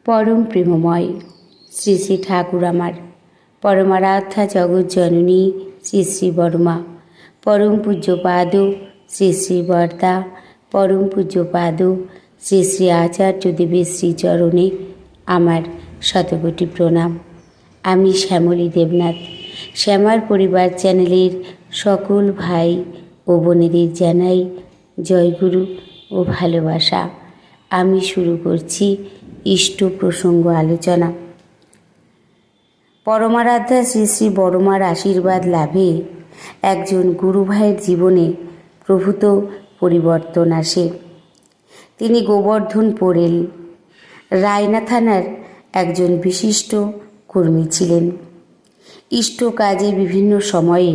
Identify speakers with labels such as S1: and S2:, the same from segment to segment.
S1: পরম প্রেমময় শ্রী শ্রী ঠাকুর আমার পরমারাধ্যা জগৎ জননী শ্রী শ্রী বর্মা, পরম পূজ্যপাদ শ্রী শ্রী বর্দা, পরম পূজ্যপাদ শ্রী শ্রী আচার্য দেবের শ্রীচরণে আমার শতকোটি প্রণাম। আমি শ্যামলী দেবনাথ। শ্যামার পরিবার চ্যানেলের সকল ভাই ও বোনেদের জানাই জয়গুরু ও ভালোবাসা। আমি শুরু করছি ইষ্ট প্রসঙ্গ আলোচনা। পরমারাধ্যা শ্রী শ্রী বর্মার আশীর্বাদ লাভে একজন গুরু ভাইয়ের জীবনে প্রভূত পরিবর্তন আসে। তিনি গোবর্ধন পোড়েল রায়না থানার একজন বিশিষ্ট কর্মী ছিলেন। ইষ্ট কাজে বিভিন্ন সময়ে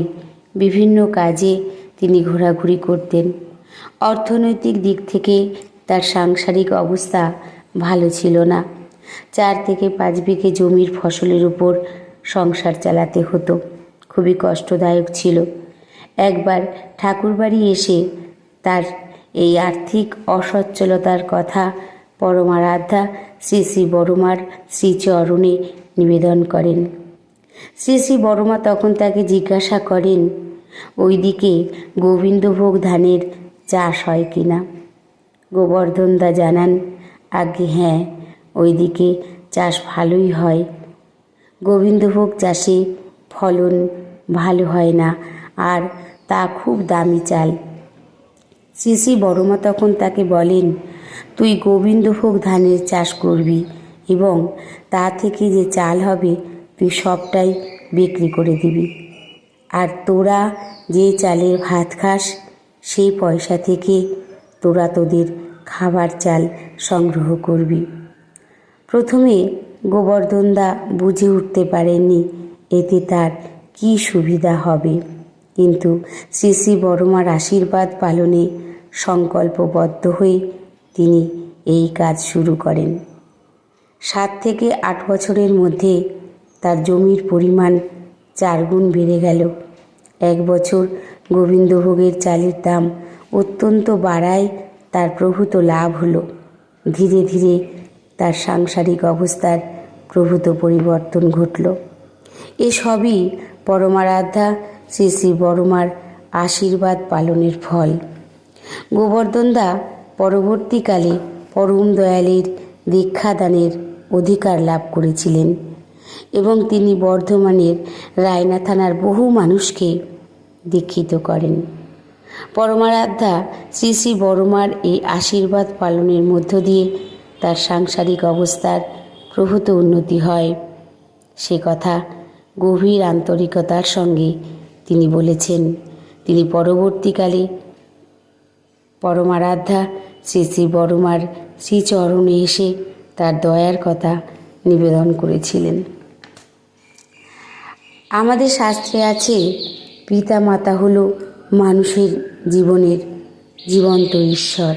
S1: বিভিন্ন কাজে তিনি ঘোরাঘুরি করতেন। অর্থনৈতিক দিক থেকে তার সাংসারিক অবস্থা ভালো ছিল না। 4 থেকে 5 বিঘে জমির ফসলের উপর সংসার চালাতে হতো। খুবই কষ্টদায়ক ছিল। একবার ঠাকুরবাড়ি এসে তার এই আর্থিক অসচ্ছলতার কথা পরমারাধ্যা শ্রী শ্রী বর্মার শ্রীচরণে নিবেদন করেন। শ্রী শ্রী বর্মা তখন তাকে জিজ্ঞাসা করেন, ওইদিকে গোবিন্দভোগ ধানের চাষ হয় কিনা? গোবর্ধনদা জানান, আগে হ্যাঁ, ওইদিকে চাষ ভালোই হয়। গোবিন্দভোগ চাষে ফলন ভালো হয় না, আর তা খুব দামি চাল। শ্রী শ্রী বর্মা তখন তাকে বলেন, তুই গোবিন্দভোগ ধানের চাষ করবি এবং তা থেকে যে চাল হবে তুই সবটাই বিক্রি করে দিবি, আর তোরা যে চালের ভাত খাস সেই পয়সা থেকে তোরা তোদের খাবার চাল সংগ্রহ করবি। প্রথমে গোবর্ধনদা বুঝে উঠতে পারেননি এতে তার কী সুবিধা হবে, কিন্তু শ্রী শ্রী বর্মার আশীর্বাদ পালনে সংকল্পবদ্ধ হয়ে তিনি এই কাজ শুরু করেন। 7 থেকে 8 বছরের মধ্যে তার জমির পরিমাণ 4 গুণ বেড়ে গেল। 1 বছর গোবিন্দভোগের চালের দাম অত্যন্ত বাড়ায় তার প্রভূত লাভ হলো। ধীরে ধীরে তার সাংসারিক অবস্থার প্রভূত পরিবর্তন ঘটল। এসবই পরমারাধ্যা শ্রী শ্রী বর্মার আশীর্বাদ পালনের ফল। গোবর্ধনদা পরবর্তীকালে পরম দয়ালের দীক্ষাদানের অধিকার লাভ করেছিলেন এবং তিনি বর্ধমানের রায়না থানার বহু মানুষকে দীক্ষিত করেন। পরমারাধ্যা শ্রী শ্রী বর্মার এই আশীর্বাদ পালনের মধ্য দিয়ে তার সাংসারিক অবস্থার প্রভূত উন্নতি হয়। সে কথা গভীর আন্তরিকতার সঙ্গে তিনি বলেছেন। তিনি পরবর্তীকালে পরমারাধ্যা শ্রী শ্রী বর্মার শ্রীচরণে এসে তার দয়ার কথা নিবেদন করেছিলেন। আমাদের শাস্ত্রে আছে, পিতা মাতা হলো মানুষের জীবনের জীবন্ত ঈশ্বর।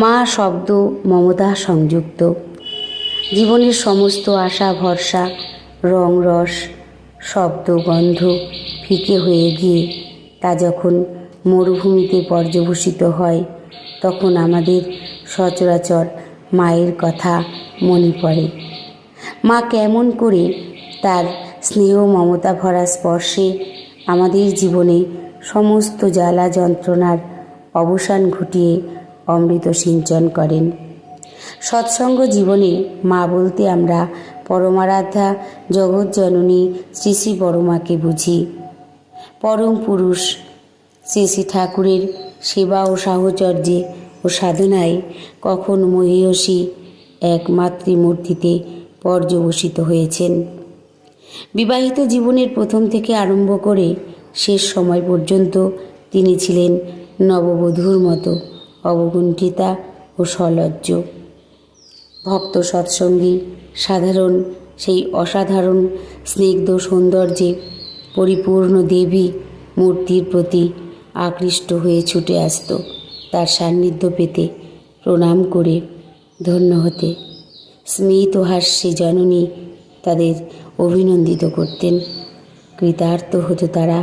S1: মা শব্দ মমতা সংযুক্ত। জীবনের সমস্ত আশা ভরসা, রং রস, শব্দ গন্ধ ফিকে হয়ে গিয়ে তা যখন মরুভূমিতে পর্যবসিত হয়, তখন আমাদের সচরাচর মায়ের কথা মনে পড়ে। মা কেমন করে তার স্নেহ মমতা ভরা স্পর্শে আমাদের জীবনে সমস্ত জ্বালা যন্ত্রণার অবসান ঘটিয়ে অমৃত সিঞ্চন করেন। সৎসঙ্গ জীবনে মা বলতে আমরা পরমারাধ্যা জগৎ জননী শ্রী শ্রী বর্মাকে বুঝি। পরম পুরুষ শ্রী শ্রী ঠাকুরের সেবা ও সাহচর্যে ও সাধনায় কখন মহীয়সী এক মাতৃমূর্তিতে পর্যবসিত হয়েছেন। বিবাহিত জীবনের প্রথম থেকে আরম্ভ করে শেষ সময় পর্যন্ত তিনি ছিলেন নববধূর মতো অবগুণ্ঠিতা ও সলজ্জ। ভক্ত সৎসঙ্গী সাধারণ সেই অসাধারণ স্নিগ্ধ সৌন্দর্যে পরিপূর্ণ দেবী মূর্তির প্রতি আকৃষ্ট হয়ে ছুটে আসত তার সান্নিধ্য পেতে, প্রণাম করে ধন্য হতে। স্মিত হাস্যে জননী তাদের অভিনন্দিত করতেন। কৃতার্থ হতো তারা,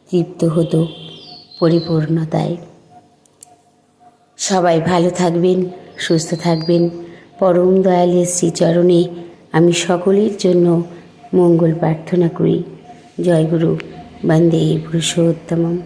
S1: তৃপ্ত হতো পরিপূর্ণতায়। সবাই ভালো থাকবেন, সুস্থ থাকবেন। পরম দয়ালের শ্রীচরণে আমি সকলের জন্য মঙ্গল প্রার্থনা করি। জয় গুরু, বন্দে পুরুষোত্তমম।